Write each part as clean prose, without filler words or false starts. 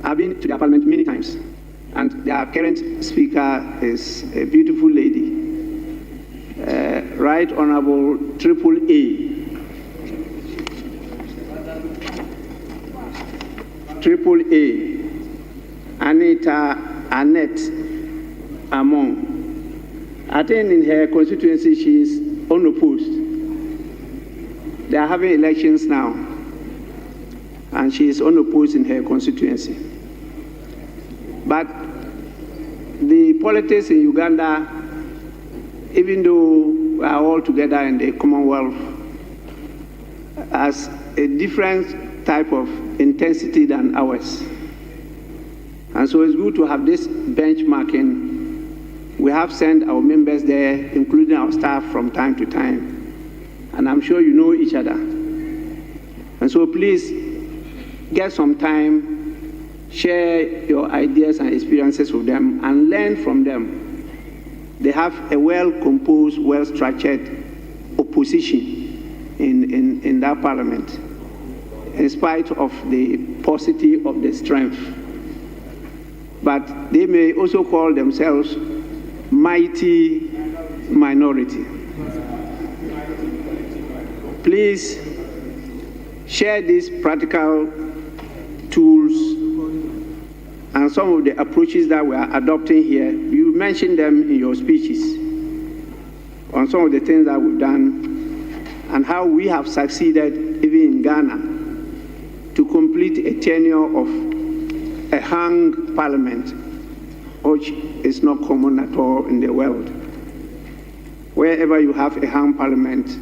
I've been to their parliament many times, and their current speaker is a beautiful lady, Right Honorable Triple A. Triple A, Anita Annette Amon. I think in her constituency she is unopposed. They are having elections now, and she is unopposed in her constituency. But the politics in Uganda, even though we are all together in the Commonwealth, has a different type of intensity than ours. And so it's good to have this benchmarking. We have sent our members there, including our staff, from time to time. And I'm sure you know each other. And so please get some time, share your ideas and experiences with them, and learn from them. They have a well-composed, well-structured opposition in that parliament, in spite of the paucity of the strength. But they may also call themselves mighty minority. Please share these practical tools and some of the approaches that we are adopting here. You mentioned them in your speeches on some of the things that we've done and how we have succeeded, even in Ghana, to complete a tenure of a hung parliament, which is not common at all in the world. Wherever you have a hung parliament,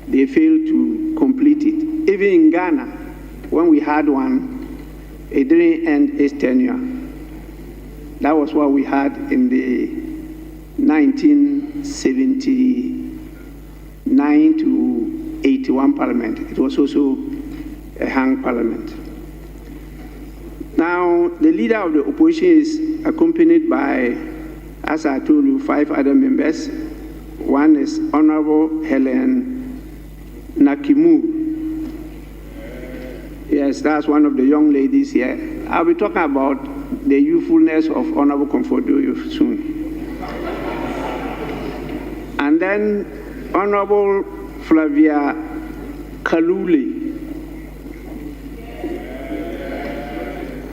they fail to complete it. Even in Ghana, when we had one, it didn't end its tenure. That was what we had in the 1979 to 81 parliament. It was also a hung parliament. Now, the leader of the opposition is accompanied by, as I told you, 5 other members. One is Honorable Helen Nakimu. Yes, that's one of the young ladies here. I'll be talking about the youthfulness of Honorable Comfordoyo soon. And then Honorable Flavia Kalule.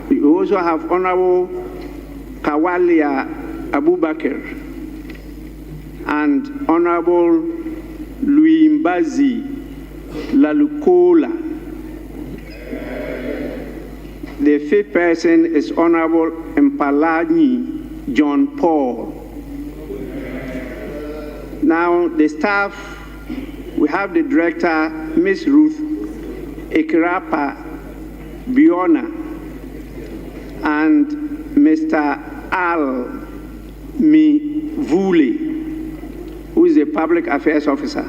We also have Honorable Kawalia Abubakar and Honorable Luimbazi Lalukola. The 5th person is Honorable Mpalani John Paul. Now, the staff, we have the director, Ms. Ruth Ekirapa Biona, and Mr. Al Mivule, who is a public affairs officer.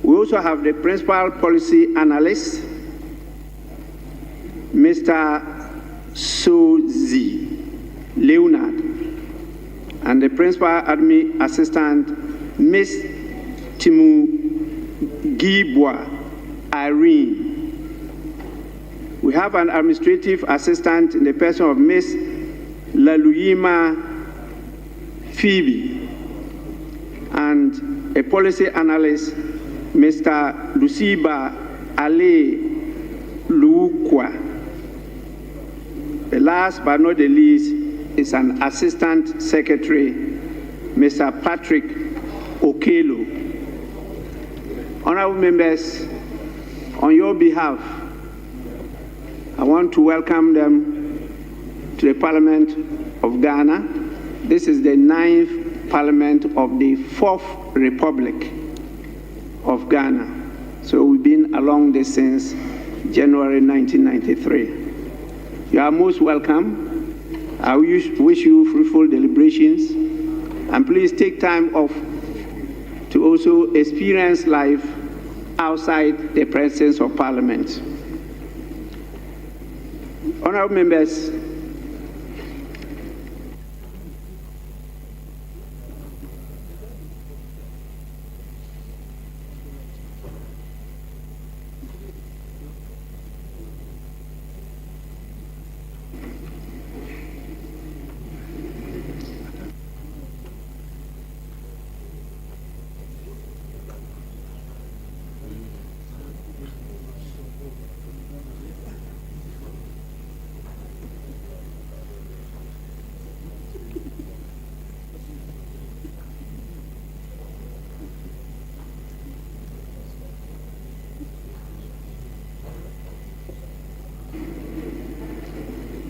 We also have the principal policy analyst, Mr. Sozi Leonard, and the principal admin assistant, Ms. Timu Gibwa Irene. We have an administrative assistant in the person of Ms. Laluyima Phoebe, and a policy analyst, Mr. Lusiba Ale Lukwa. The last but not the least is an assistant secretary, Mr. Patrick Okelo. Honorable members, on your behalf, I want to welcome them to the Parliament of Ghana. This is the 9th Parliament of the 4th Republic of Ghana. So we've been along this since January 1993. You are most welcome. I wish you fruitful deliberations. And please take time off to also experience life outside the presence of Parliament. Honorable members,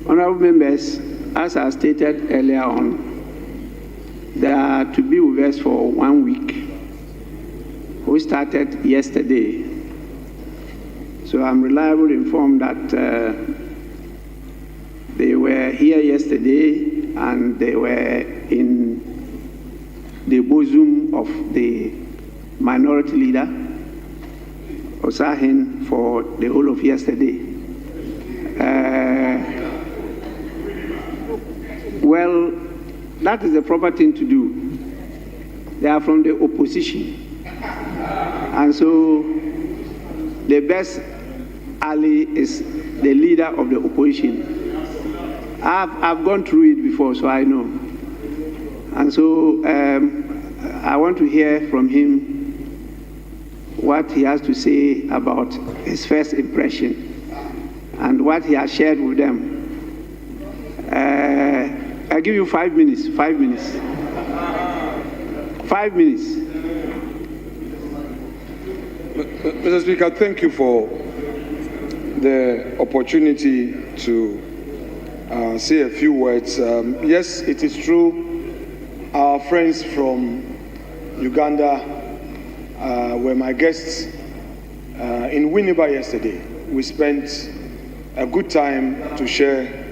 Honorable members, as I stated earlier on, they are to be with us for 1 week. We started yesterday. So I'm reliably informed that they were here yesterday and they were in the bosom of the minority leader, Osahin, for the whole of yesterday. Well, that is the proper thing to do. They are from the opposition. And so the best ally is the leader of the opposition. I've gone through it before, so I know. And so I want to hear from him what he has to say about his first impression and what he has shared with them. I'll give you 5 minutes. 5 minutes. 5 minutes. Mr. Speaker, thank you for the opportunity to say a few words. Yes, it is true. Our friends from Uganda were my guests in Winneba yesterday. We spent a good time to share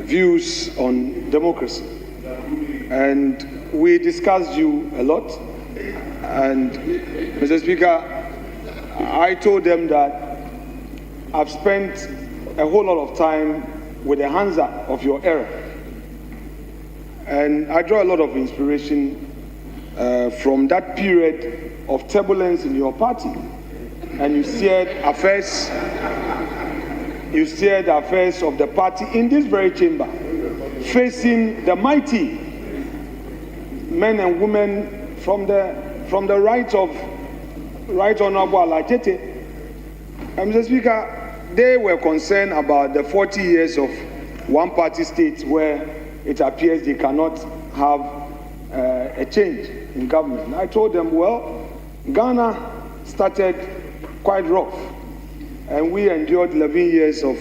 views on democracy. And we discussed you a lot. And Mr. Speaker, I told them that I've spent a whole lot of time with the Hansa of your era. And I draw a lot of inspiration from that period of turbulence in your party. And you steered affairs of the party in this very chamber, facing the mighty men and women from the right of Right Honorable Alajete. And Mr. Speaker, they were concerned about the 40 years of one-party state where it appears they cannot have a change in government. I told them, well, Ghana started quite rough, and we endured 11 years of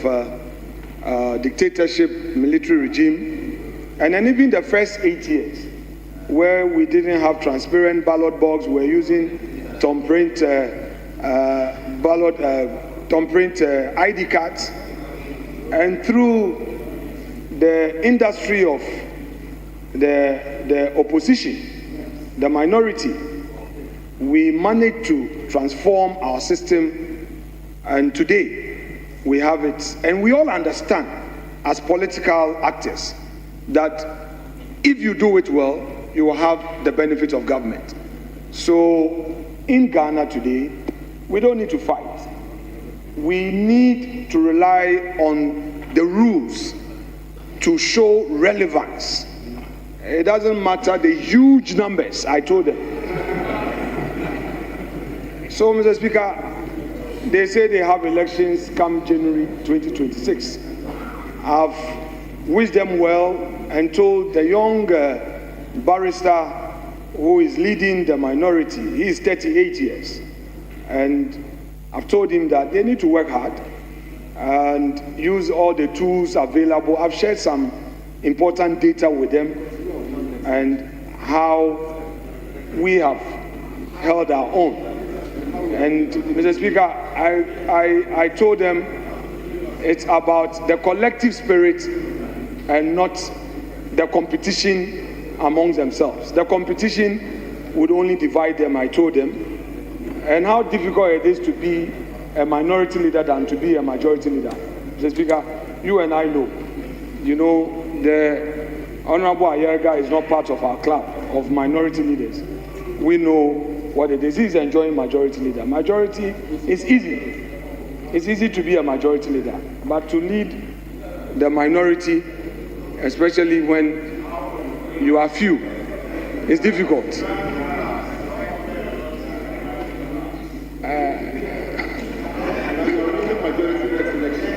dictatorship, military regime, and then even the first 8 years, where we didn't have transparent ballot box, we're using thumbprint ID cards, and through the industry of the opposition, the minority, we managed to transform our system, and today we have it. And we all understand as political actors that if you do it well, you will have the benefit of government. So in Ghana today, we don't need to fight. We need to rely on the rules to show relevance. It doesn't matter the huge numbers, I told them. So, Mr. Speaker, they say they have elections come January 2026. I've wished them well and told the young barrister who is leading the minority, he is 38 years. And I've told him that they need to work hard and use all the tools available. I've shared some important data with them and how we have held our own. And Mr. Speaker, I told them it's about the collective spirit and not the competition amongst themselves. The competition would only divide them, I told them, and how difficult it is to be a minority leader than to be a majority leader. Mr. Speaker, you and I know, the Honorable Ayerga is not part of our club of minority leaders. We know what it is. He's enjoying majority leader. Majority is easy. It's easy to be a majority leader, but to lead the minority, especially when you are few, is difficult.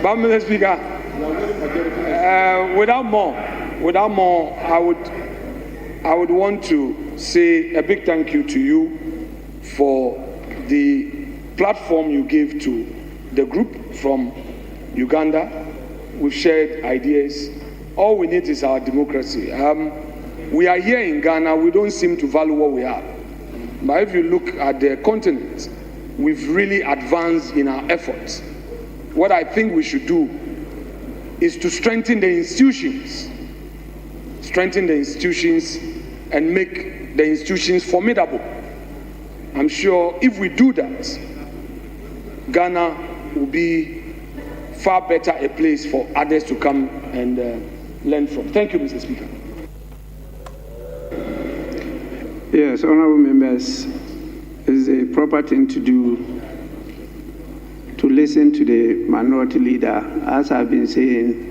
But Mr. Speaker, without more, I would want to say a big thank you to you for the platform you gave to the group from Uganda. we've shared ideas. All we need is our democracy. We are here in Ghana, we don't seem to value what we have. But if you look at the continent, we've really advanced in our efforts. What I think we should do is to strengthen the institutions and make the institutions formidable. I'm sure if we do that, Ghana will be far better a place for others to come and learn from. Thank you, Mr. Speaker. Yes, honorable members, it's a proper thing to do to listen to the minority leader. As I've been saying,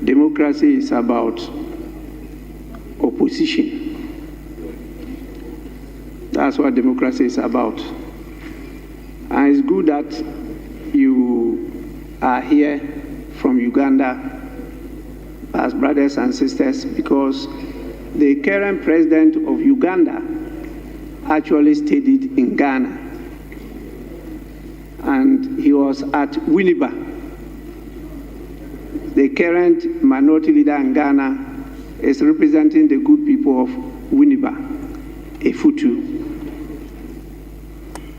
democracy is about opposition. That's what democracy is about. And it's good that you are here from Uganda as brothers and sisters, because the current president of Uganda actually studied in Ghana. And he was at Winneba. The current minority leader in Ghana is representing the good people of Winneba, Efutu.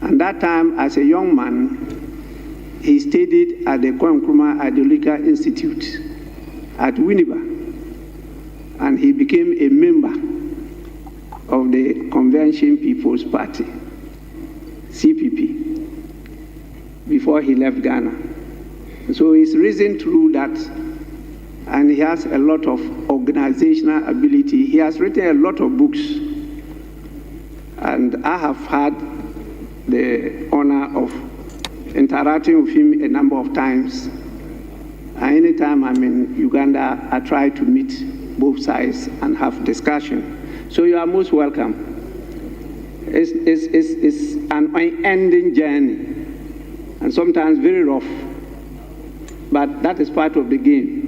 And that time, as a young man, he studied at the Nkrumah Ideological Institute at Winneba. And he became a member of the Convention People's Party, CPP, before he left Ghana. So he's risen through that, and he has a lot of organizational ability. He has written a lot of books, and I have had the honor of interacting with him a number of times. And anytime I'm in Uganda, I try to meet both sides and have discussion. So you are most welcome. It's an unending journey, and sometimes very rough, but that is part of the game.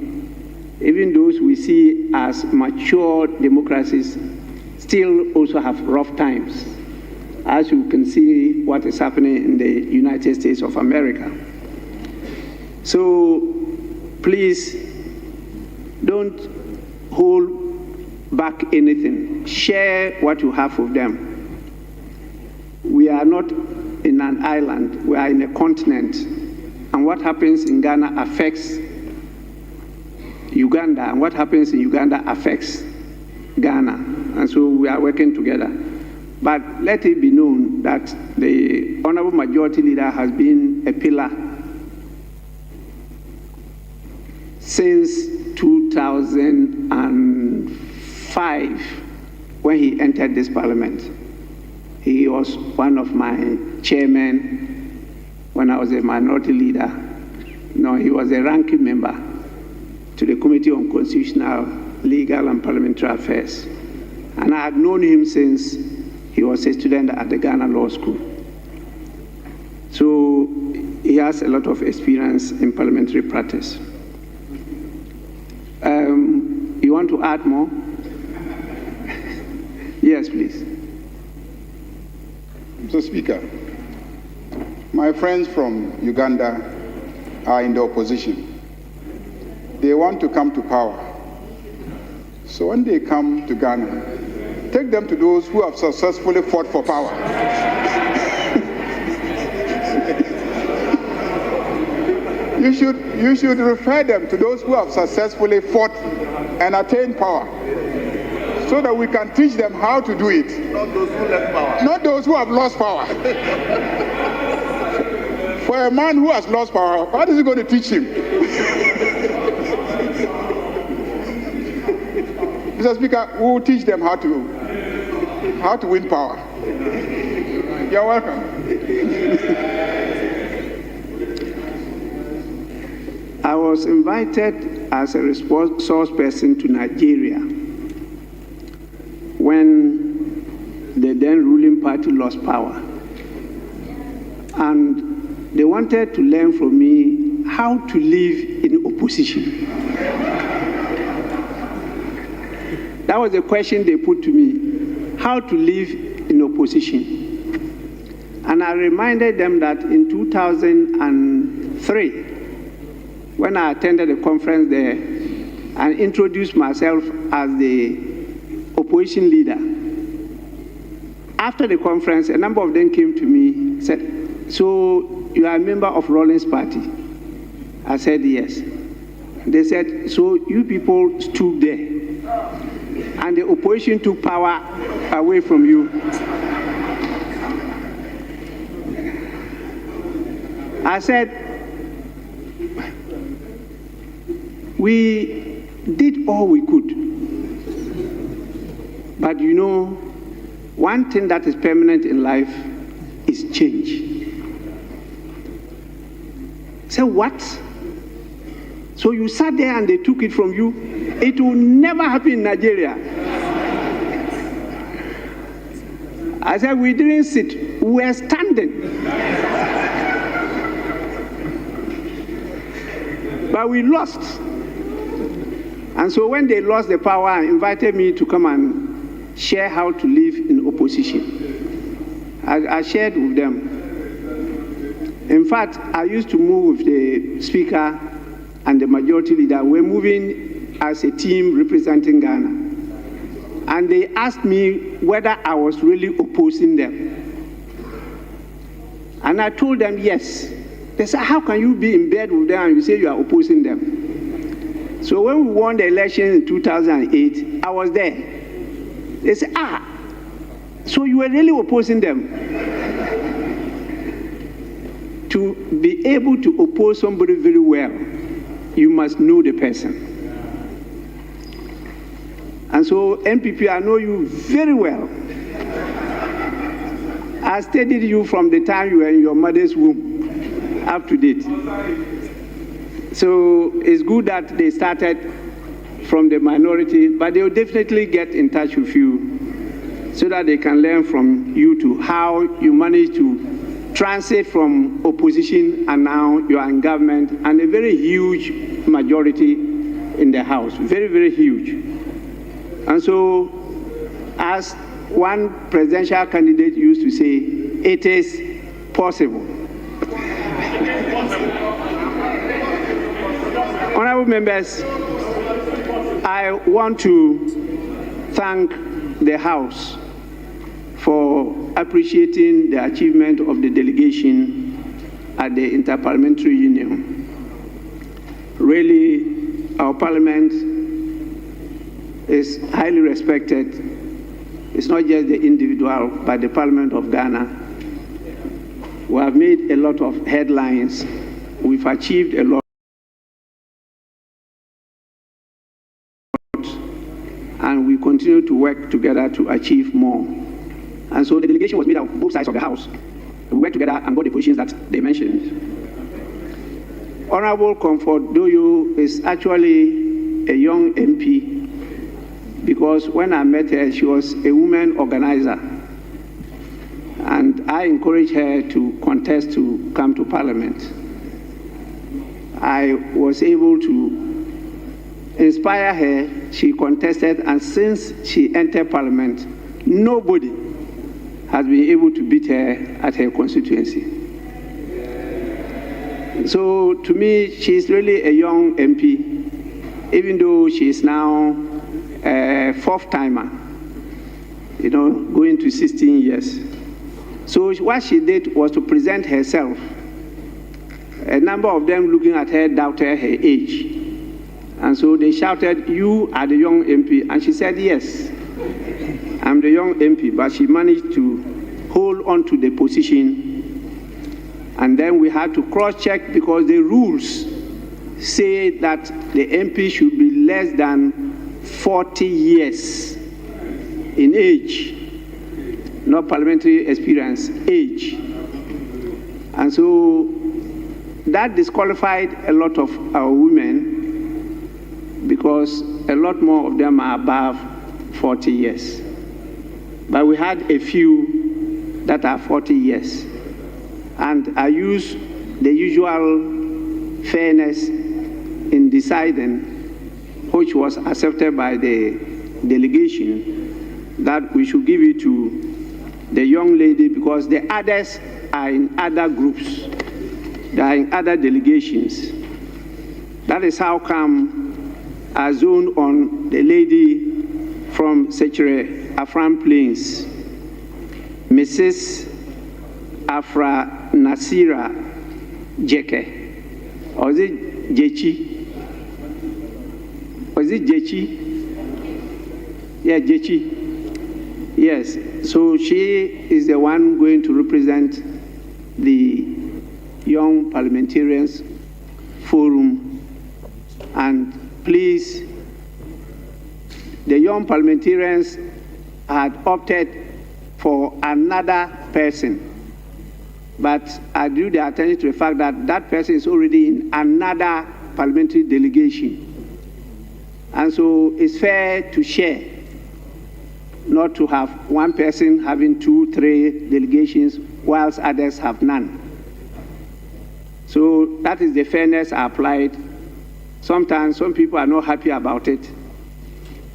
Even those we see as mature democracies still also have rough times, as you can see what is happening in the United States of America. So please don't hold back anything. Share what you have with them. We are not in an island, we are in a continent. And what happens in Ghana affects Uganda, and what happens in Uganda affects Ghana. And so we are working together. But let it be known that the Honorable Majority Leader has been a pillar since 2005 when he entered this parliament. He was one of my chairmen when I was a minority leader. No, he was a ranking member to the Committee on Constitutional, Legal and Parliamentary Affairs. And I have known him since he was a student at the Ghana Law School. So he has a lot of experience in parliamentary practice. You want to add more? Yes, please. Mr. Speaker, my friends from Uganda are in the opposition. They want to come to power. So when they come to Ghana, take them to those who have successfully fought for power. You should refer them to those who have successfully fought and attained power, so that we can teach them how to do it. Not those who left power. Not those who have lost power. For a man who has lost power, what is he going to teach him? Mr. Speaker, we will teach them how to win power. You're welcome. I was invited as a resource person to Nigeria when the then ruling party lost power. And they wanted to learn from me how to live in opposition. That was the question they put to me, how to live in opposition. And I reminded them that in 2003, when I attended the conference there and introduced myself as the opposition leader. After the conference, a number of them came to me and said, "So you are a member of Rawlings Party?" I said, "Yes." They said, "So you people stood there and the opposition took power away from you." I said, "We did all we could. But you know, one thing that is permanent in life is change." I said, "What? So you sat there and they took it from you? It will never happen in Nigeria." I said, "We didn't sit, we were standing." But we lost. And so when they lost the power and invited me to come and share how to live in opposition, I shared with them. In fact, I used to move with the Speaker and the Majority Leader. We're moving as a team representing Ghana. And they asked me whether I was really opposing them. And I told them yes. They said, "How can you be in bed with them and you say you are opposing them?" So when we won the election in 2008, I was there. They said, "So you were really opposing them?" To be able to oppose somebody very well, you must know the person. And so, MPP, I know you very well. I studied you from the time you were in your mother's womb up to date. So it's good that they started from the minority, but they will definitely get in touch with you so that they can learn from you to how you manage to transit from opposition and now you are in government and a very huge majority in the House, very, very huge. And so, as one presidential candidate used to say, it is possible. Honorable members, I want to thank the House for appreciating the achievement of the delegation at the Interparliamentary Union. Really, our parliament is highly respected. It's not just the individual, but the Parliament of Ghana. We have made a lot of headlines. We've achieved a lot. And we continue to work together to achieve more. And so the delegation was made of both sides of the House. We worked together and got the positions that they mentioned. Honorable Comfort Doyo is actually a young MP because when I met her, she was a woman organizer. And I encouraged her to contest to come to Parliament. I was able to inspire her. She contested, and since she entered Parliament, nobody has been able to beat her at her constituency. So to me, she's really a young MP, even though she is now a fourth timer, going to 16 years. So what she did was to present herself. A number of them looking at her doubted her age. And so they shouted, "You are the young MP." And she said, "Yes, I'm the young MP," but she managed to hold on to the position. And then we had to cross-check because the rules say that the MP should be less than 40 years in age, not parliamentary experience, age. And so that disqualified a lot of our women because a lot more of them are above 40 years. But we had a few that are 40 years. And I use the usual fairness in deciding, which was accepted by the delegation, that we should give it to the young lady because the others are in other groups. They are in other delegations. That is how come I zoned on the lady from Sechere Afram Plains, Mrs. Afra Nasira Jeke. Or is it Jechi? Or is it Jechi? Yeah, Jechi. Yes. So she is the one going to represent the Young Parliamentarians Forum. And please, the Young Parliamentarians had opted for another person. But I drew the attention to the fact that that person is already in another parliamentary delegation. And so it's fair to share, not to have one person having 2, 3 delegations, whilst others have none. So that is the fairness I applied. Sometimes some people are not happy about it.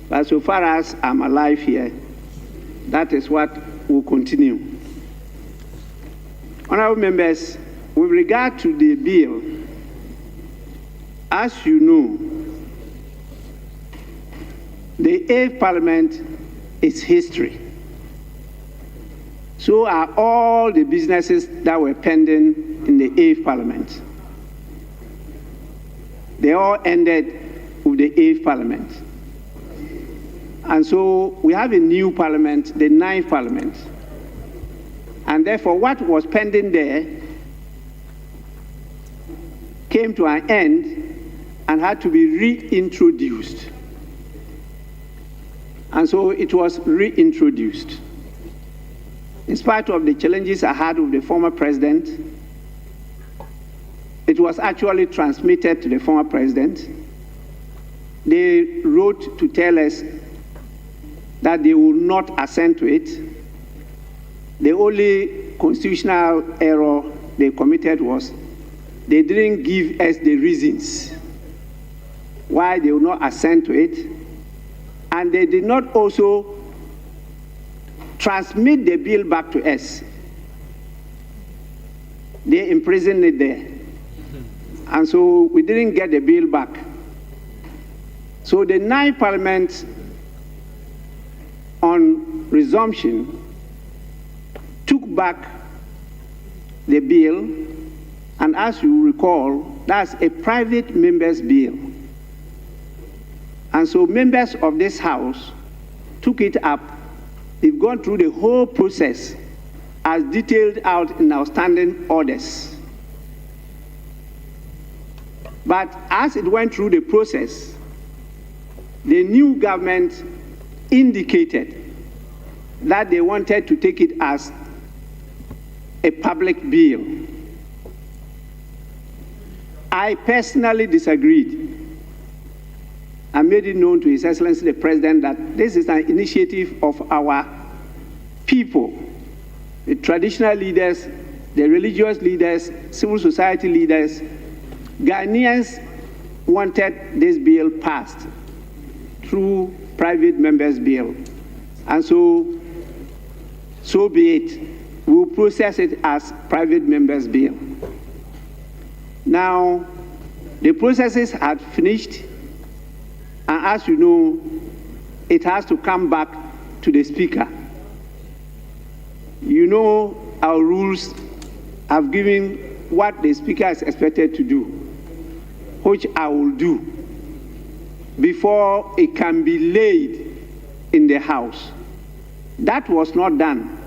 But so far as I'm alive here, that is what will continue. Honorable members, with regard to the bill, as you know, the 8th Parliament is history. So are all the businesses that were pending in the 8th Parliament. They all ended with the 8th Parliament. And so we have a new Parliament, the 9th Parliament. And therefore, what was pending there came to an end and had to be reintroduced. And so it was reintroduced. In spite of the challenges I had with the former president, it was actually transmitted to the former president. They wrote to tell us that they will not assent to it. The only constitutional error they committed was they didn't give us the reasons why they will not assent to it. And they did not also transmit the bill back to us. They imprisoned it there. And so we didn't get the bill back. So the 9th Parliament, on resumption, took back the bill, and as you recall, that's a private member's bill. And so members of this House took it up. They've gone through the whole process as detailed out in our standing orders. But as it went through the process, the new government indicated that they wanted to take it as a public bill. I personally disagreed. I made it known to His Excellency the President that this is an initiative of our people, the traditional leaders, the religious leaders, civil society leaders. Ghanaians wanted this bill passed through private members' bill. And so be it. We'll process it as private members' bill. Now, the processes had finished, and as you know, it has to come back to the Speaker. You know, our rules have given what the Speaker is expected to do, which I will do before it can be laid in the House. That was not done.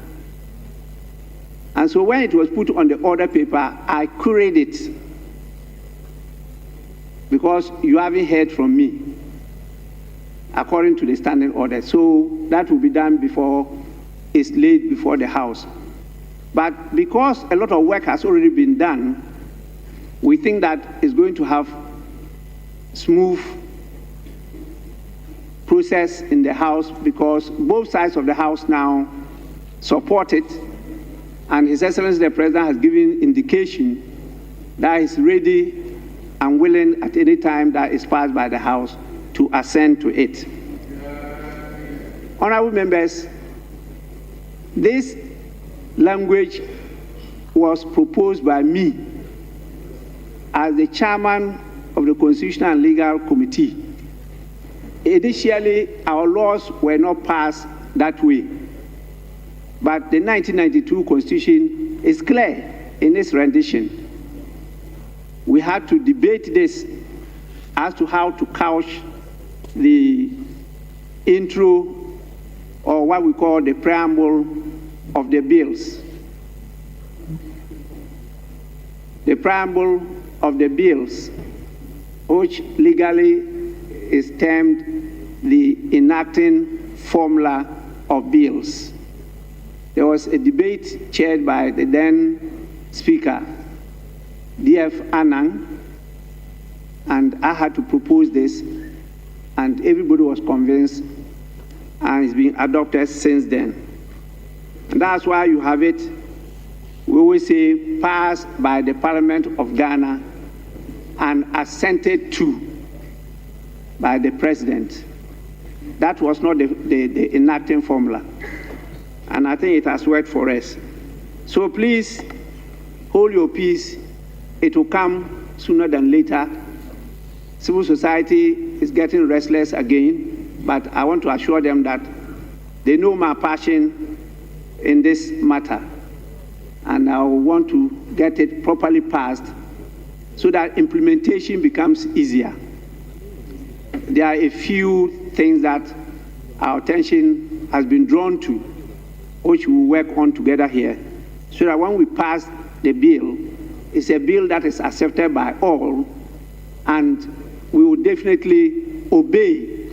And so when it was put on the order paper, I queried it because you haven't heard from me according to the standing order. So that will be done before it's laid before the House. But because a lot of work has already been done, we think that it's going to have smooth process in the House because both sides of the House now support it, and His Excellency the President has given indication that he's ready and willing at any time that is passed by the House to assent to it. Honorable members, this language was proposed by me as the chairman of of the Constitutional and Legal Committee. Initially, our laws were not passed that way. But the 1992 Constitution is clear in its rendition. We had to debate this as to how to couch the intro, or what we call the preamble of the bills. The preamble of the bills, which legally is termed the enacting formula of bills. There was a debate chaired by the then Speaker, D.F. Annan, and I had to propose this, and everybody was convinced, and it's been adopted since then. And that's why you have it, we always say, passed by the Parliament of Ghana and assented to by the President. That was not the enacting formula. And I think it has worked for us. So please, hold your peace. It will come sooner than later. Civil society is getting restless again, but I want to assure them that they know my passion in this matter. And I want to get it properly passed so that implementation becomes easier. There are a few things that our attention has been drawn to, which we will work on together here, so that when we pass the bill, it's a bill that is accepted by all, and we will definitely obey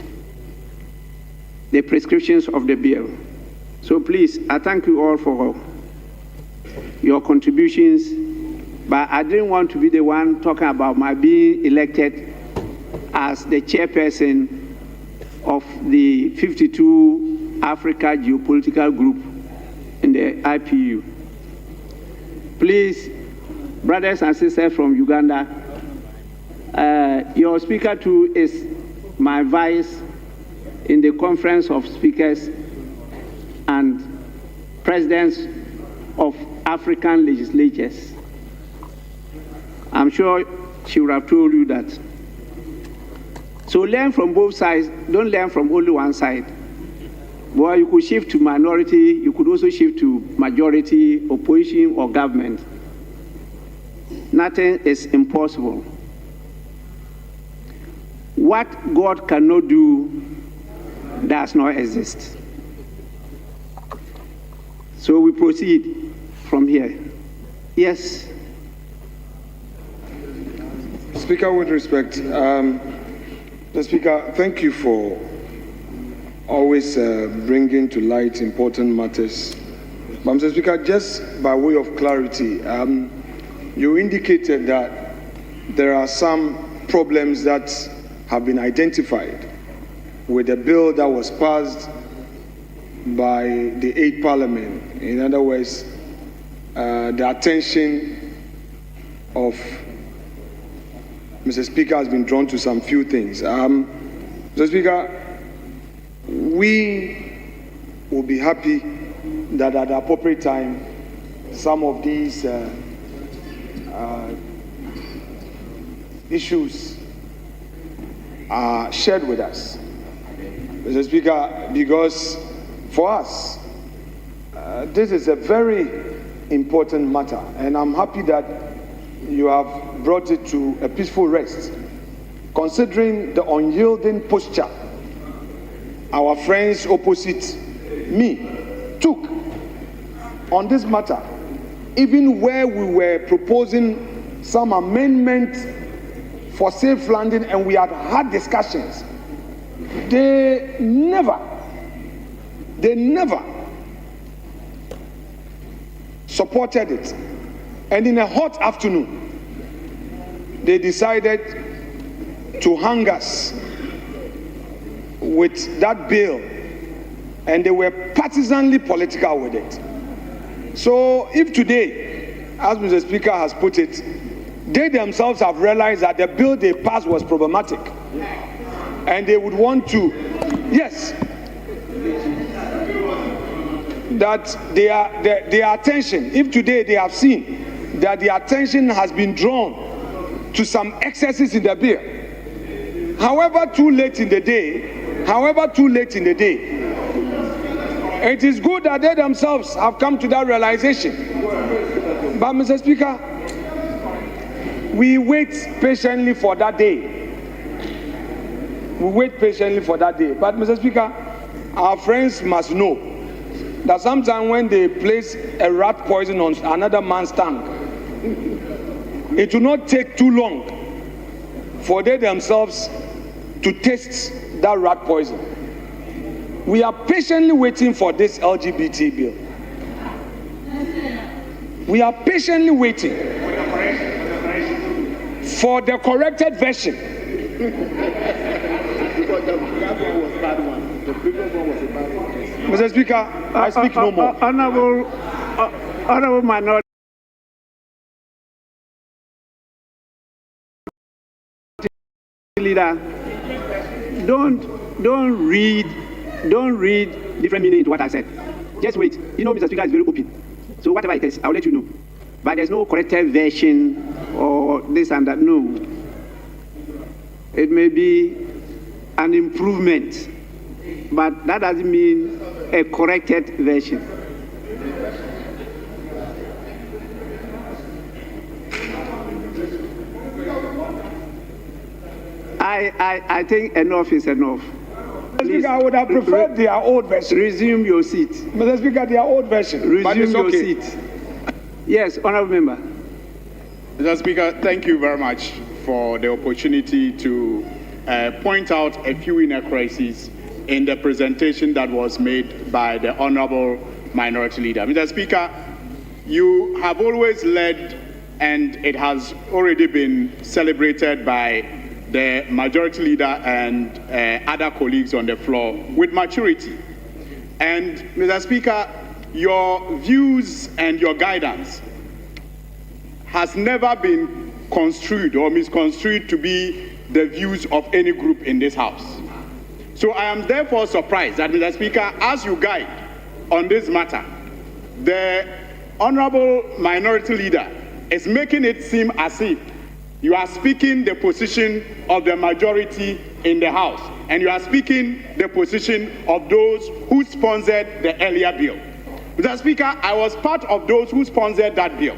the prescriptions of the bill. So please, I thank you all for your contributions, but I didn't want to be the one talking about my being elected as the chairperson of the 52 Africa Geopolitical Group in the IPU. Please, brothers and sisters from Uganda, your speaker too is my vice in the Conference of Speakers and Presidents of African Legislatures. I'm sure she would have told you that. So learn from both sides, don't learn from only one side. Well, you could shift to minority, you could also shift to majority, opposition, or government. Nothing is impossible. What God cannot do does not exist. So we proceed from here. Yes. Speaker, with respect, the Speaker, thank you for always bringing to light important matters. But Mr. Speaker, just by way of clarity, you indicated that there are some problems that have been identified with the bill that was passed by the 8th Parliament. In other words, the attention of Mr. Speaker has been drawn to some few things. Mr. Speaker, we will be happy that at the appropriate time, some of these issues are shared with us. Mr. Speaker, because for us, this is a very important matter, and I'm happy that you have brought it to a peaceful rest, considering the unyielding posture our friends opposite me took on this matter, even where we were proposing some amendment for safe landing and we had had discussions. They never supported it. And in a hot afternoon, they decided to hang us with that bill, and they were partisanly political with it. So if today, as Mr. Speaker has put it, they themselves have realized that the bill they passed was problematic, and they would want to, yes, that their attention, if today they have seen that the attention has been drawn to some excesses in the bill. However, too late in the day, it is good that they themselves have come to that realization. But, Mr. Speaker, we wait patiently for that day. But, Mr. Speaker, our friends must know that sometimes when they place a rat poison on another man's tongue, it will not take too long for they themselves to taste that rat poison. We are patiently waiting for this LGBT bill. We are patiently waiting for the corrected version. Mr. Speaker, I speak no more. Honorable Minority Leader, don't read different meaning into what I said. Just wait. You know, Mr. Speaker is very open. So whatever it is, I'll let you know. But there's no corrected version or this and that. No. It may be an improvement, but that doesn't mean a corrected version. I think enough is enough. Mr. Speaker, I would have preferred their old version. Resume your seat. Mr. Speaker, their old version. Resume your seat. Yes, honorable member. Mr. Speaker, thank you very much for the opportunity to point out a few inaccuracies in the presentation that was made by the Honorable Minority Leader. Mr. Speaker, you have always led, and it has already been celebrated by the Majority Leader and other colleagues on the floor with maturity. And Mr. Speaker, your views and your guidance has never been construed or misconstrued to be the views of any group in this House. So I am therefore surprised that, Mr. Speaker, as you guide on this matter, the Honorable Minority Leader is making it seem as if you are speaking the position of the majority in the House, and you are speaking the position of those who sponsored the earlier bill. Mr. Speaker, I was part of those who sponsored that bill.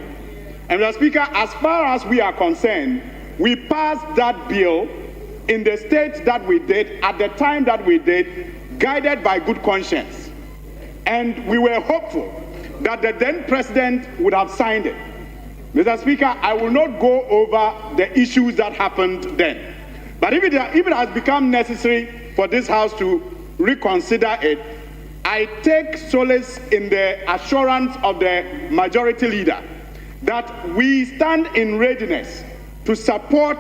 And Mr. Speaker, as far as we are concerned, we passed that bill in the state that we did, at the time that we did, guided by good conscience. And we were hopeful that the then president would have signed it. Mr. Speaker, I will not go over the issues that happened then. But if it has become necessary for this House to reconsider it, I take solace in the assurance of the Majority Leader that we stand in readiness to support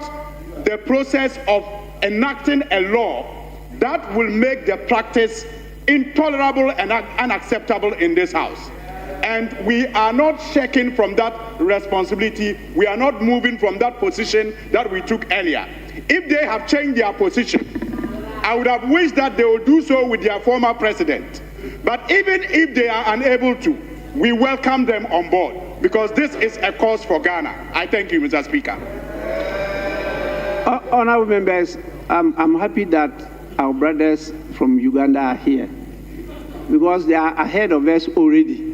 the process of enacting a law that will make the practice intolerable and unacceptable in this House. And we are not shaking from that responsibility. We are not moving from that position that we took earlier. If they have changed their position, I would have wished that they would do so with their former president. But even if they are unable to, we welcome them on board, because this is a cause for Ghana. I thank you, Mr. Speaker. Honorable members, I'm happy that our brothers from Uganda are here, because they are ahead of us already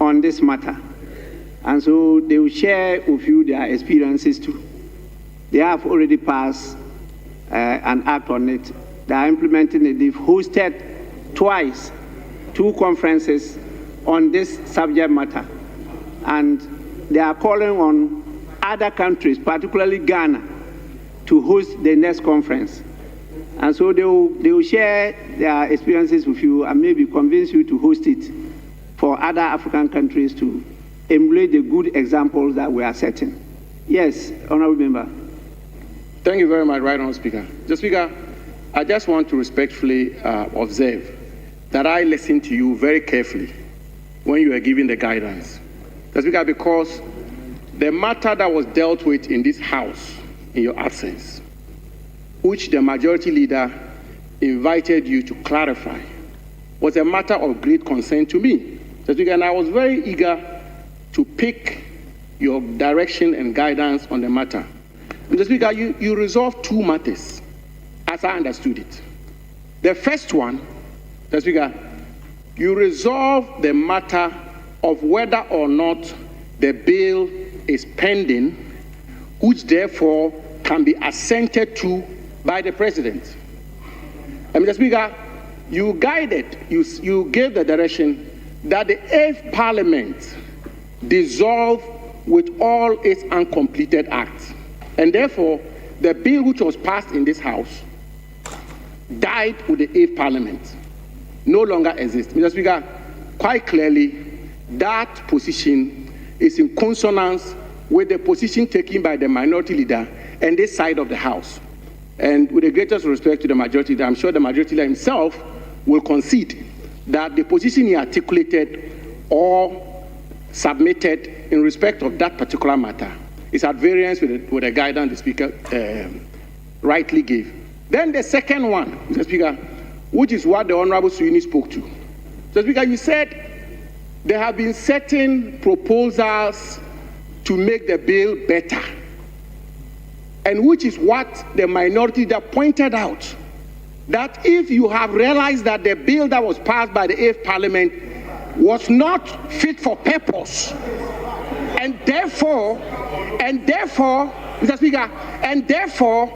on this matter. And so they will share with you their experiences too. They have already passed an act on it. They are implementing it. They've hosted twice 2 conferences on this subject matter. And they are calling on other countries, particularly Ghana, to host the next conference. And so they will share their experiences with you and maybe convince you to host it for other African countries to emulate the good examples that we are setting. Yes, Honorable Member. Thank you very much, Right Honourable Speaker. Mr. Speaker, I just want to respectfully observe that I listened to you very carefully when you were giving the guidance. Mr. Speaker, because the matter that was dealt with in this House in your absence, which the Majority Leader invited you to clarify, was a matter of great concern to me. Mr. Speaker, and I was very eager to pick your direction and guidance on the matter. Mr. Speaker, you resolved two matters, as I understood it. The first one, Mr. Speaker, you resolve the matter of whether or not the bill is pending, which therefore can be assented to by the President. And Mr. Speaker, you guided, you gave the direction that the 8th Parliament dissolve with all its uncompleted acts. And therefore, the bill which was passed in this House died with the 8th Parliament, no longer exists. Mr. Speaker, quite clearly, that position is in consonance with the position taken by the minority leader and this side of the House. And with the greatest respect to the majority leader, I'm sure the majority leader himself will concede that the position he articulated or submitted in respect of that particular matter is at variance with the guidance the Speaker rightly gave. Then the second one, Mr. Speaker, which is what the Honorable Suini spoke to. Mr. Speaker, you said there have been certain proposals to make the bill better, and which is what the minority leader pointed out, that if you have realized that the bill that was passed by the 8th Parliament was not fit for purpose, and therefore, Mr. Speaker, and therefore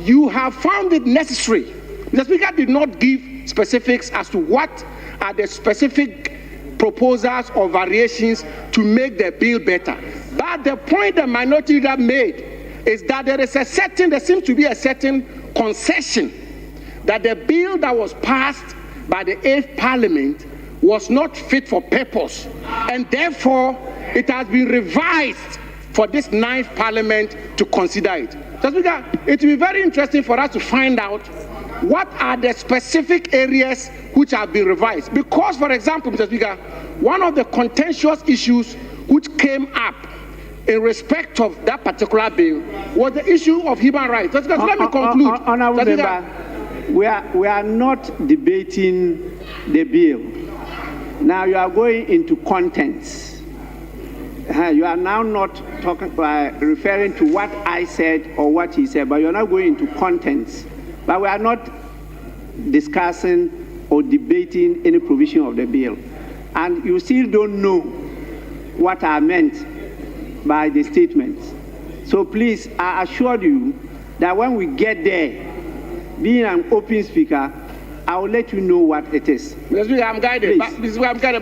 you have found it necessary. Mr. Speaker did not give specifics as to what are the specific proposals or variations to make the bill better. But the point the minority leader made is that there seems to be a certain concession that the bill that was passed by the 8th Parliament was not fit for purpose, and therefore it has been revised for this 9th Parliament to consider it. So, Speaker, it will be very interesting for us to find out what are the specific areas which have been revised. Because, for example, Mr. Speaker, one of the contentious issues which came up in respect of that particular bill was the issue of human rights. So, let me conclude. Honourable Member, we are not debating the bill. Now you are going into contents. You are now not talking referring to what I said or what he said, but you are not going into contents. But we are not discussing or debating any provision of the bill. And you still don't know what I meant by the statements. So please, I assure you that when we get there, being an open speaker, I will let you know what it is. Mr. Speaker, I'm guided.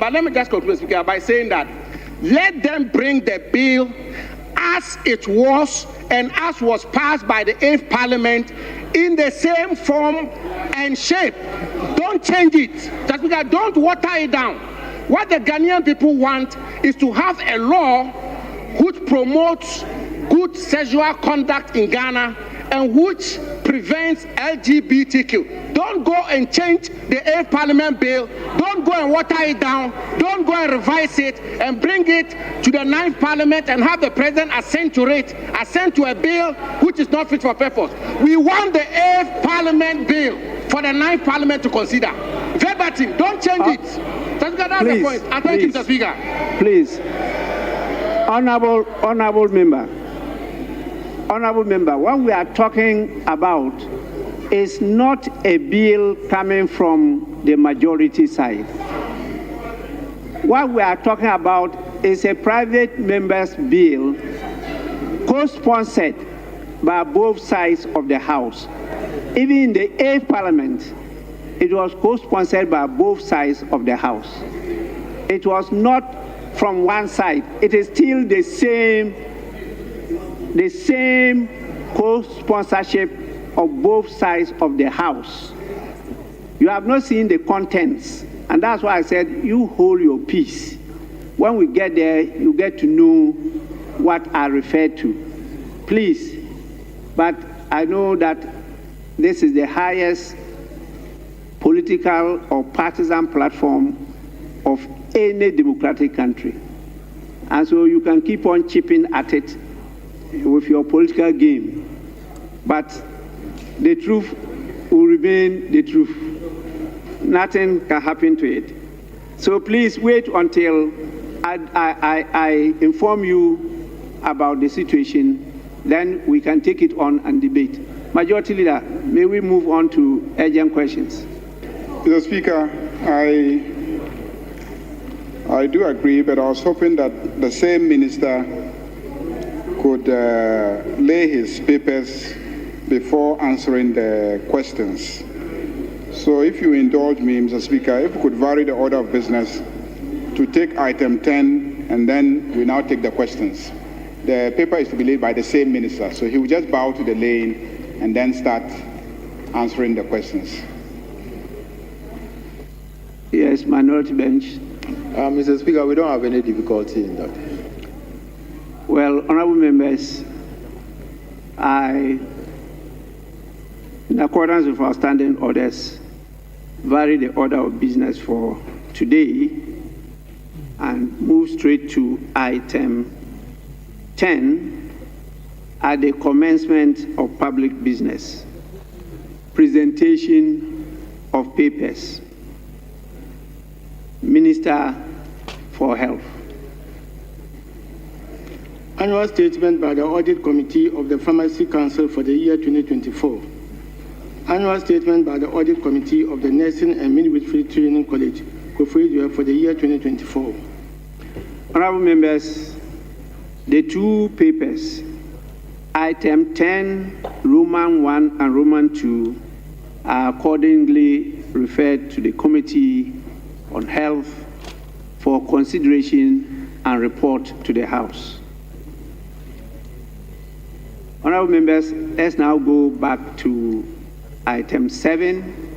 But let me just conclude, Speaker, by saying that let them bring the bill as it was and as was passed by the 8th Parliament in the same form and shape. Don't change it. Mr. Speaker, don't water it down. What the Ghanaian people want is to have a law which promotes good sexual conduct in Ghana and which prevents LGBTQ. Don't go and change the 8th Parliament bill. Don't go and water it down. Don't go and revise it and bring it to the 9th Parliament and have the President assent to it, assent to a bill which is not fit for purpose. We want the 8th Parliament bill for the 9th Parliament to consider. Verbatim, don't change it. That's the point. I thank you, Mr. Speaker. Please. Honourable Member, what we are talking about is not a bill coming from the majority side. What we are talking about is a private member's bill co-sponsored by both sides of the House. Even in the 8th Parliament, it was co-sponsored by both sides of the House. It was not from one side. It is still the same co-sponsorship of both sides of the House. You have not seen the contents, and that's why I said you hold your peace. When we get there, you get to know what I refer to. Please, but I know that this is the highest political or partisan platform of any democratic country. And so you can keep on chipping at it with your political game. But the truth will remain the truth. Nothing can happen to it. So please wait until I inform you about the situation then we can take it on and debate. Majority Leader, may we move on to urgent questions? Mr. Speaker, I do agree, but I was hoping that the same minister could lay his papers before answering the questions. So if you indulge me, Mr. Speaker, if we could vary the order of business to take item 10 and then we now take the questions. The paper is to be laid by the same minister, so he will just bow to the laying and then start answering the questions. Yes, minority bench. Mr. Speaker, we don't have any difficulty in that. Well, honorable members, in accordance with our standing orders, vary the order of business for today and move straight to item 10 at the commencement of public business, presentation of papers. Minister for Health. Annual statement by the Audit Committee of the Pharmacy Council for the year 2024. Annual statement by the Audit Committee of the Nursing and Midwifery Training College, Koforidua, for the year 2024. Honorable members, the two papers, item 10, Roman 1 and Roman 2, are accordingly referred to the Committee on Health for consideration and report to the House. Honorable members, let's now go back to item 7,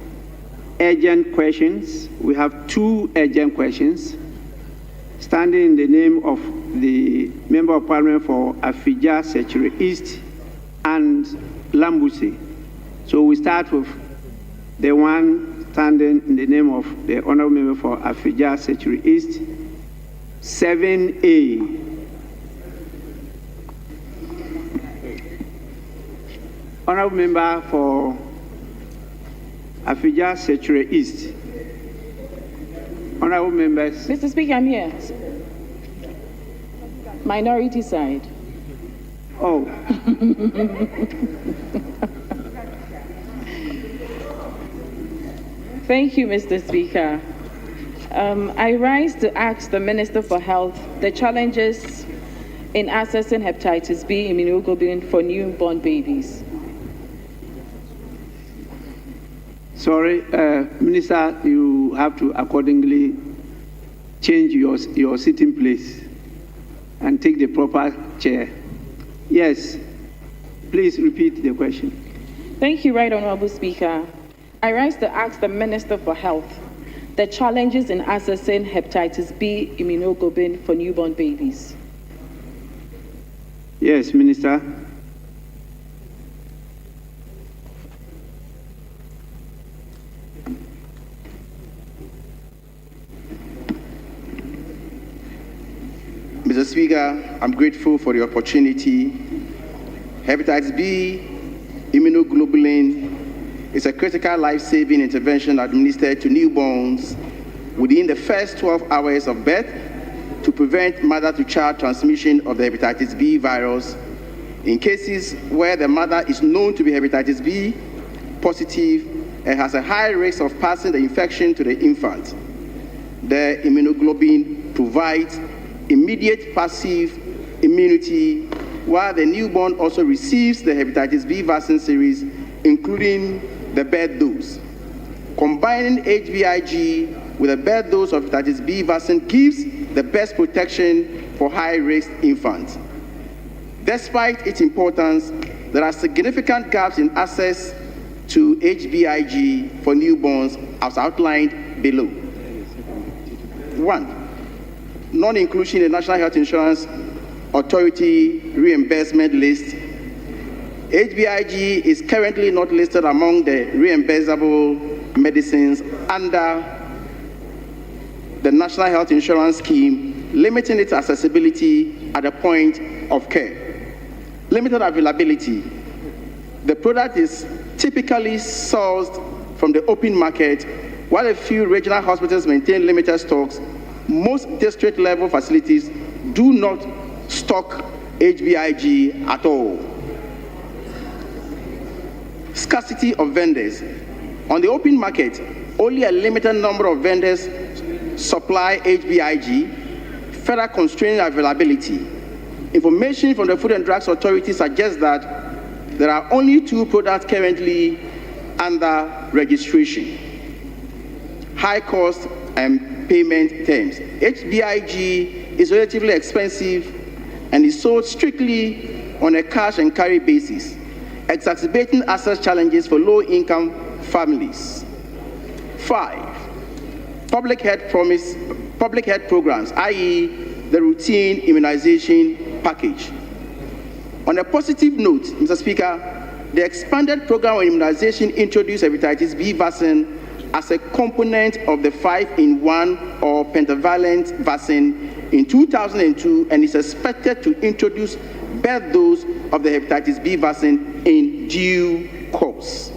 urgent questions. We have two urgent questions. Standing in the name of the Member of Parliament for Afija, Sechere East, and Lambusi. So we start with the one standing in the name of the Honorable Member for Afija, Sechere East, 7A. Honorable Member for Afija, Sechere East. Honorable members. Mr. Speaker, I'm here. Minority side. Oh. Thank you, Mr. Speaker. I rise to ask the Minister for Health the challenges in accessing hepatitis B immunoglobulin for newborn babies. Sorry, Minister, you have to accordingly change your sitting place and take the proper chair. Yes, please repeat the question. Thank you, Right Honorable Speaker. I rise to ask the Minister for Health the challenges in accessing hepatitis B immunoglobulin for newborn babies. Yes, Minister. Mr. Speaker, I'm grateful for the opportunity. Hepatitis B immunoglobulin is a critical life-saving intervention administered to newborns within the first 12 hours of birth to prevent mother-to-child transmission of the hepatitis B virus in cases where the mother is known to be hepatitis B positive and has a high risk of passing the infection to the infant. The immunoglobulin provides immediate passive immunity, while the newborn also receives the hepatitis B vaccine series, including the birth dose. Combining HBIG with a birth dose of hepatitis B vaccine gives the best protection for high-risk infants. Despite its importance, there are significant gaps in access to HBIG for newborns, as outlined below. 1. Non-inclusion in the National Health Insurance Authority reimbursement list. HBIG is currently not listed among the reimbursable medicines under the National Health Insurance Scheme, limiting its accessibility at the point of care. Limited availability. The product is typically sourced from the open market, while a few regional hospitals maintain limited stocks. Most district-level facilities do not stock HBIG at all. scarcity of vendors. On the open market, only a limited number of vendors supply HBIG, further constraining availability. Information from the Food and Drugs Authority suggests that there are only 2 products currently under registration. High cost and payment terms. HBIG is relatively expensive and is sold strictly on a cash and carry basis, exacerbating access challenges for low-income families. 5, public health programs, i.e. the routine immunization package. On a positive note, Mr. Speaker, the expanded program on immunization introduced hepatitis B vaccine as a component of the 5-in-1 or pentavalent vaccine in 2002 and is expected to introduce both those of the hepatitis B vaccine in due course,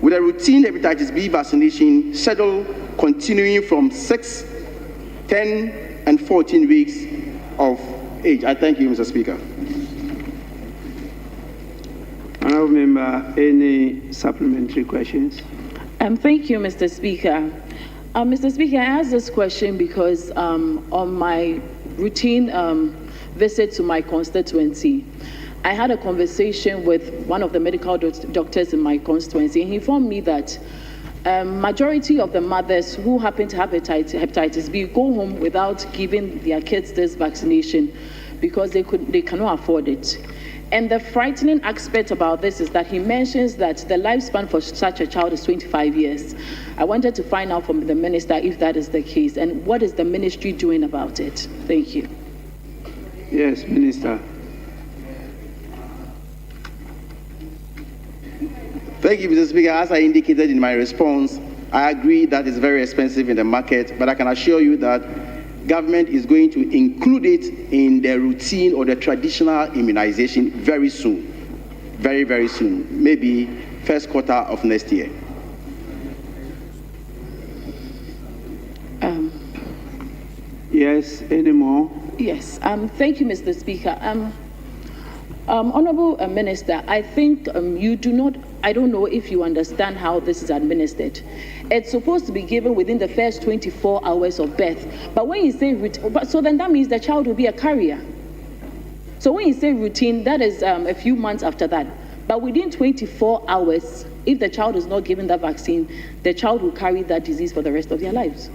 with a routine hepatitis B vaccination schedule continuing from 6, 10, and 14 weeks of age. I thank you, Mr. Speaker. Honourable Member, any supplementary questions? Thank you, Mr. Speaker. Mr. Speaker, I asked this question because on my routine visit to my constituency, I had a conversation with one of the medical doctors in my constituency, and he informed me that majority of the mothers who happen to have hepatitis B go home without giving their kids this vaccination because they cannot afford it. And the frightening aspect about this is that he mentions that the lifespan for such a child is 25 years. I wanted to find out from the minister if that is the case, and what is the ministry doing about it? Thank you. Yes, Minister. Thank you, Mr. Speaker. As I indicated in my response, I agree that it's very expensive in the market, but I can assure you that government is going to include it in the routine or the traditional immunization very soon, very, very soon, maybe first quarter of next year. Yes, any more? Yes, thank you, Mr. Speaker. Honorable Minister, I think you do not, I don't know if you understand how this is administered. It's supposed to be given within the first 24 hours of birth. But when you say, so then that means the child will be a carrier. So when you say routine, that is a few months after that. But within 24 hours, if the child is not given that vaccine, the child will carry that disease for the rest of their lives.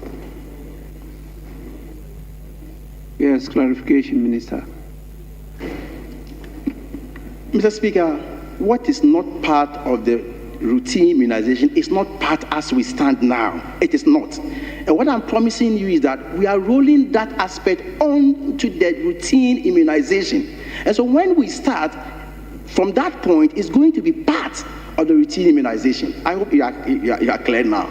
Yes, clarification, Minister. Mr. Speaker, what is not part of the routine immunization is not part as we stand now. It is not. And what I'm promising you is that we are rolling that aspect on to the routine immunization. And so when we start, from that point, it's going to be part of the routine immunization. I hope you are clear now.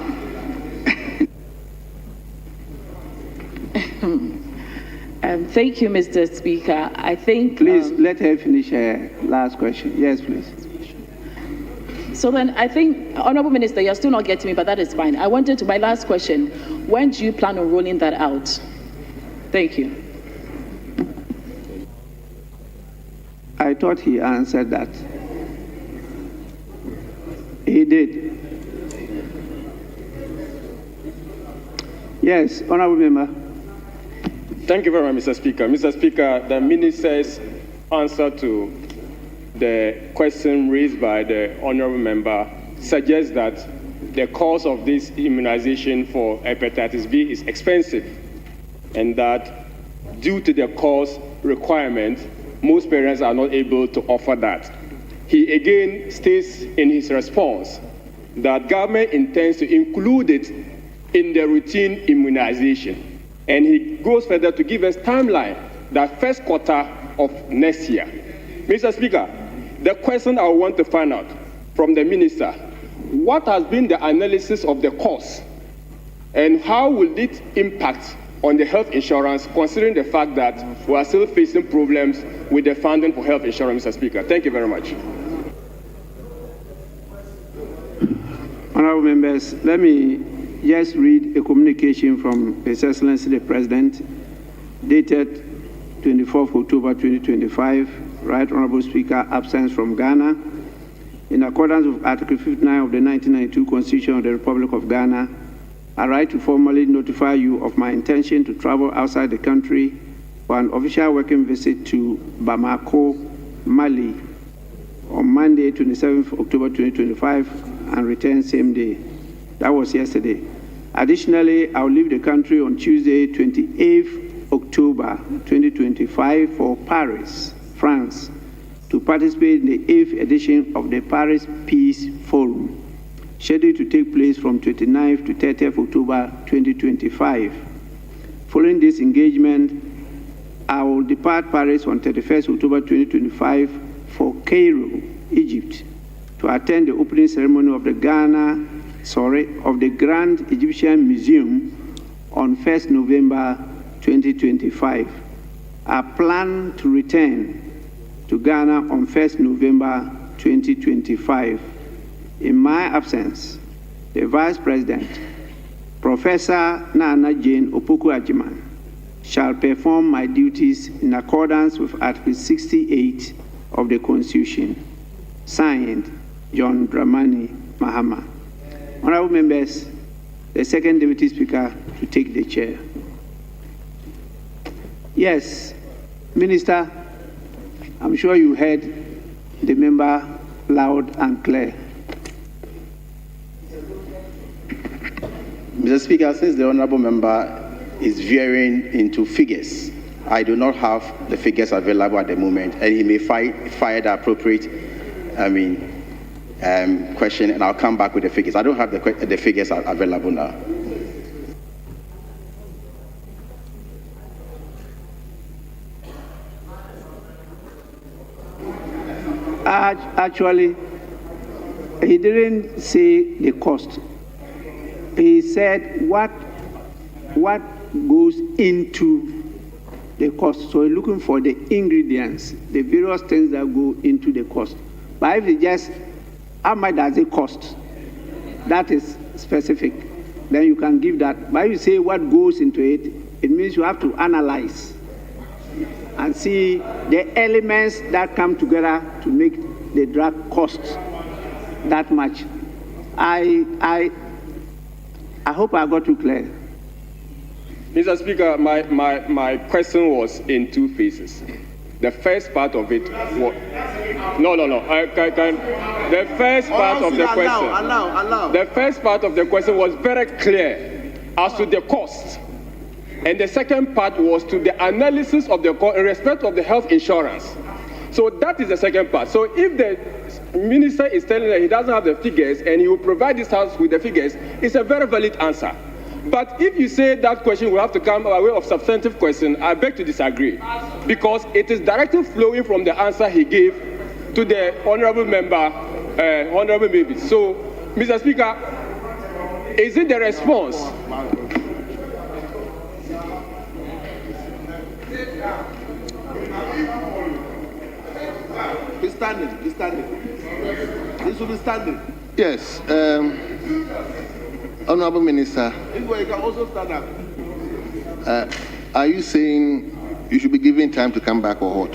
Thank you, Mr. Speaker. I think... Please, let her finish her last question. Yes, please. So then I think, Honorable Minister, you're still not getting me, but that is fine. I wanted to, my last question, when do you plan on rolling that out? Thank you. I thought he answered that. He did. Yes, Honorable Member. Thank you very much, Mr. Speaker. Mr. Speaker, the minister's answer to the question raised by the honorable member suggests that the cost of this immunization for hepatitis B is expensive, and that due to the cost requirement, most parents are not able to offer that. He again states in his response that government intends to include it in the routine immunization. And he goes further to give us timeline, that first quarter of next year. Mr. Speaker, the question I want to find out from the minister, what has been the analysis of the cost and how will it impact on the health insurance, considering the fact that we are still facing problems with the funding for health insurance, Mr. Speaker? Thank you very much. Honorable members, let me just read a communication from His Excellency the President, dated 24th October 2025. Right Honorable Speaker, absence from Ghana. in accordance with Article 59 of the 1992 Constitution of the Republic of Ghana, I write to formally notify you of my intention to travel outside the country for an official working visit to Bamako, Mali, on Monday, 27th October 2025, and return same day. That was yesterday. Additionally, I'll leave the country on Tuesday, 28th October 2025 for Paris, France, to participate in the 8th edition of the Paris Peace Forum, scheduled to take place from 29th to 30th October 2025. Following this engagement, I will depart Paris on 31st October 2025 for Cairo, Egypt, to attend the opening ceremony of the Grand Egyptian Museum on 1st November 2025. I plan to return to Ghana on 1st November 2025. In my absence, the Vice President, Professor Nana Jane Opoku-Agyeman, shall perform my duties in accordance with Article 68 of the Constitution. Signed, John Dramani Mahama. Honorable members, the second Deputy Speaker to take the chair. Yes, Minister, I'm sure you heard the member loud and clear. Mr. Speaker, since the honorable member is veering into figures, I do not have the figures available at the moment, and he may fire the appropriate, question, and I'll come back with the figures. I don't have the figures available now. Actually, he didn't say the cost. He said what goes into the cost. So we're looking for the ingredients, the various things that go into the cost. But if it's just how much does it cost, that is specific, then you can give that. But if you say what goes into it, it means you have to analyze and see the elements that come together to make the drug cost that much. I hope I got you clear. Mr. Speaker, my question was in two phases. The first part of it was... No. The first part of the question... The first part of the question was very clear as to the cost. And the second part was to the analysis of the cost in respect of the health insurance. So that is the second part. So if the minister is telling that he doesn't have the figures and he will provide this house with the figures, it's a very valid answer. But if you say that question will have to come by way of substantive question, I beg to disagree, because it is directly flowing from the answer he gave to the honorable member, Honorable Mavis. So, Mr. Speaker, is it the response? Be standing. This will be standing. Yes. Honorable Minister, You can also stand up. are you saying you should be given time to come back or what?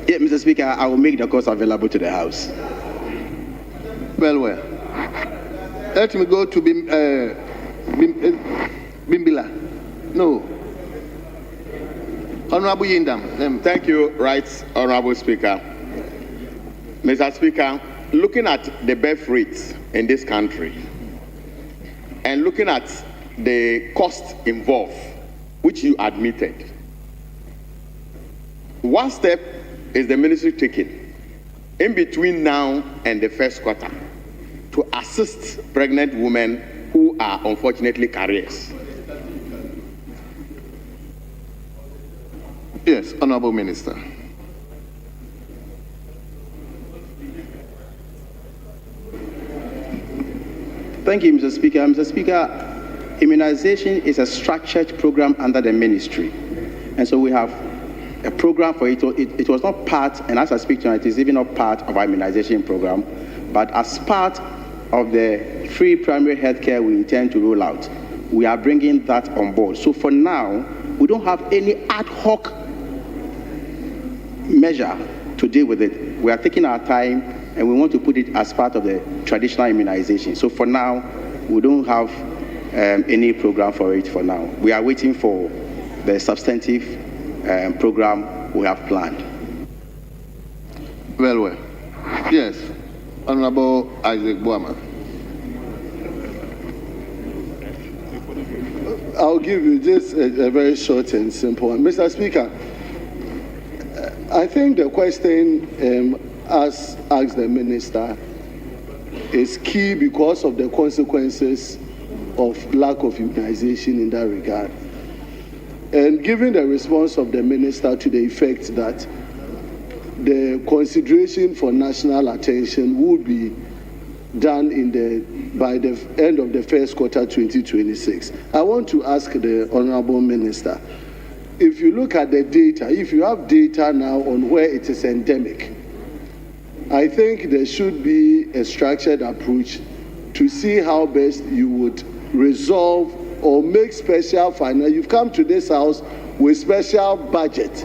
Yeah, Mr. Speaker, I will make the cost available to the House. Well. Let me go to Bimbila. No. Honorable Yindam. Thank you, Right Honorable Speaker. Mr. Speaker, looking at the birth rates in this country and looking at the cost involved, which you admitted, what step is the ministry taking in between now and the first quarter to assist pregnant women who are unfortunately carriers? Yes, Honorable Minister. Thank you, Mr. Speaker. Mr. Speaker, immunization is a structured program under the ministry. And so we have a program for it. It was not part, and as I speak tonight, it is even not part of our immunization program, but as part of the free primary health care we intend to roll out, we are bringing that on board. So for now, we don't have any ad hoc measure to deal with it. we are taking our time and we want to put it as part of the traditional immunization. So for now, we don't have any program for it for now. We are waiting for the substantive program we have planned. Well. Yes, Honorable Isaac Boama. I'll give you just a very short and simple one. Mr. Speaker, I think the question as asked the Minister is key because of the consequences of lack of immunization in that regard. And given the response of the Minister to the effect that the consideration for national attention would be done by the end of the first quarter 2026. I want to ask the Honorable Minister, if you look at the data, if you have data now on where it is endemic, I think there should be a structured approach to see how best you would resolve or make special finance. You've come to this house with special budget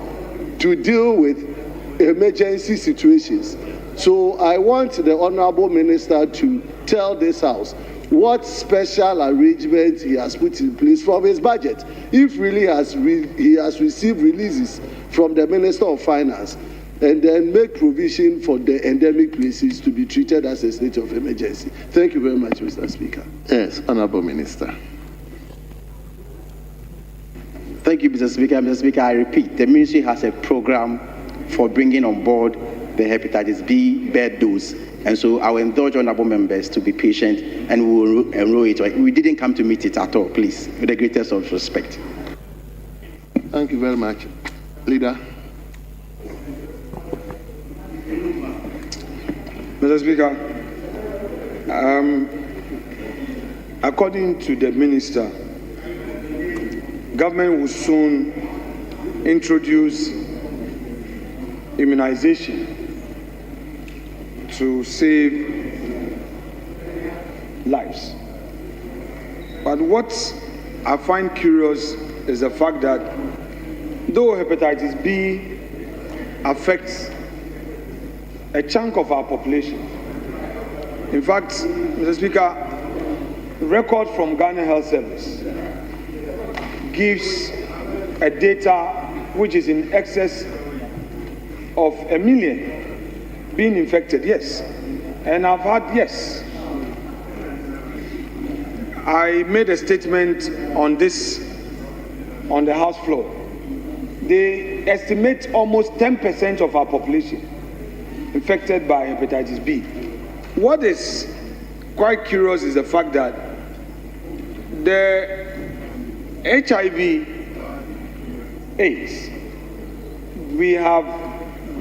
to deal with emergency situations. So I want the Honorable Minister to tell this House what special arrangements he has put in place from his budget. If really he has received releases from the Minister of Finance, and then make provision for the endemic places to be treated as a state of emergency. Thank you very much, Mr. Speaker. Yes, Honorable Minister. Thank you, Mr. Speaker. Mr. Speaker, I repeat, the ministry has a program for bringing on board the hepatitis B bed dose. And so I will indulge honorable members to be patient and we will enroll it. We didn't come to meet it at all, please, with the greatest of respect. Thank you very much. Leader. Mr. Speaker, according to the minister, government will soon introduce immunization to save lives. But what I find curious is the fact that though hepatitis B affects a chunk of our population, in fact, Mr. Speaker, record from Ghana Health Service gives a data which is in excess of 1 million being infected, yes. And I've had, yes. I made a statement on this on the House floor. They estimate almost 10% of our population infected by hepatitis B. What is quite curious is the fact that the HIV AIDS, we have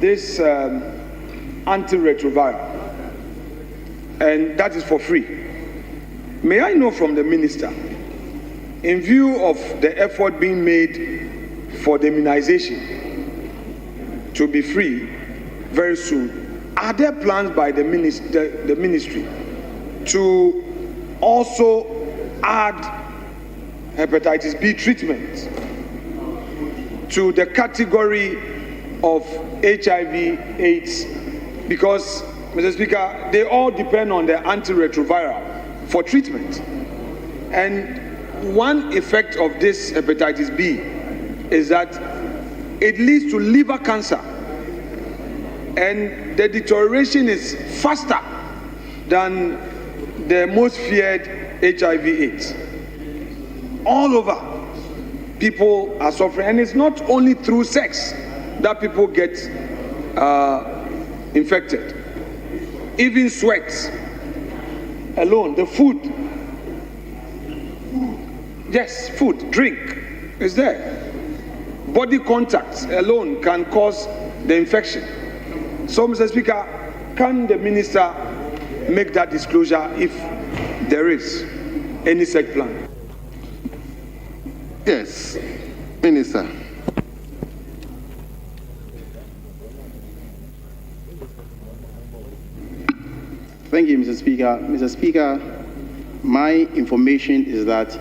this antiretroviral, and that is for free. May I know from the minister, in view of the effort being made for the immunization to be free very soon, are there plans by the ministry to also add hepatitis B treatment to the category of HIV/AIDS? Because, Mr. Speaker, they all depend on the antiretroviral for treatment. And one effect of this hepatitis B is that it leads to liver cancer. And the deterioration is faster than the most feared HIV/AIDS. All over, people are suffering. And it's not only through sex that people get infected. Even sweat alone, the food. Yes, food, drink is there. Body contact alone can cause the infection. So, Mr. Speaker, can the minister make that disclosure if there is any such plan? Yes, Minister. Thank you, Mr. Speaker. Mr. Speaker, my information is that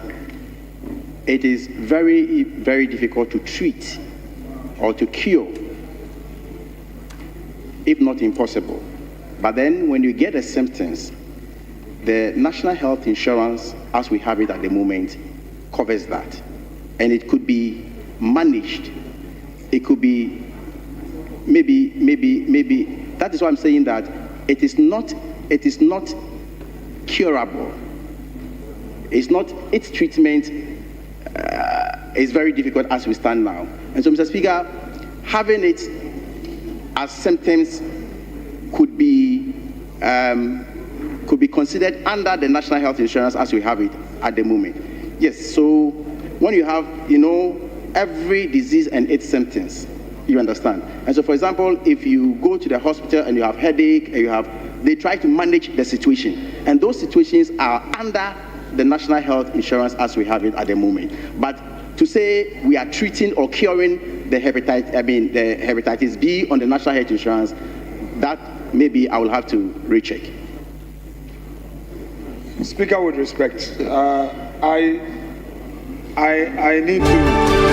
it is very, very difficult to treat or to cure if not impossible. But then when you get the symptoms, the National Health Insurance, as we have it at the moment, covers that. And it could be managed. It could be maybe. That is why I'm saying that it is not curable. Its treatment is very difficult as we stand now. And so, Mr. Speaker, having it as symptoms could be considered under the National Health Insurance as we have it at the moment. Yes, so when you have, every disease and its symptoms, you understand. And so, for example, if you go to the hospital and you have headache, and they try to manage the situation. And those situations are under the National Health Insurance as we have it at the moment. But to say we are treating or curing the hepatitis B on the National Health Insurance, that maybe I will have to recheck. Speaker, with respect, I need to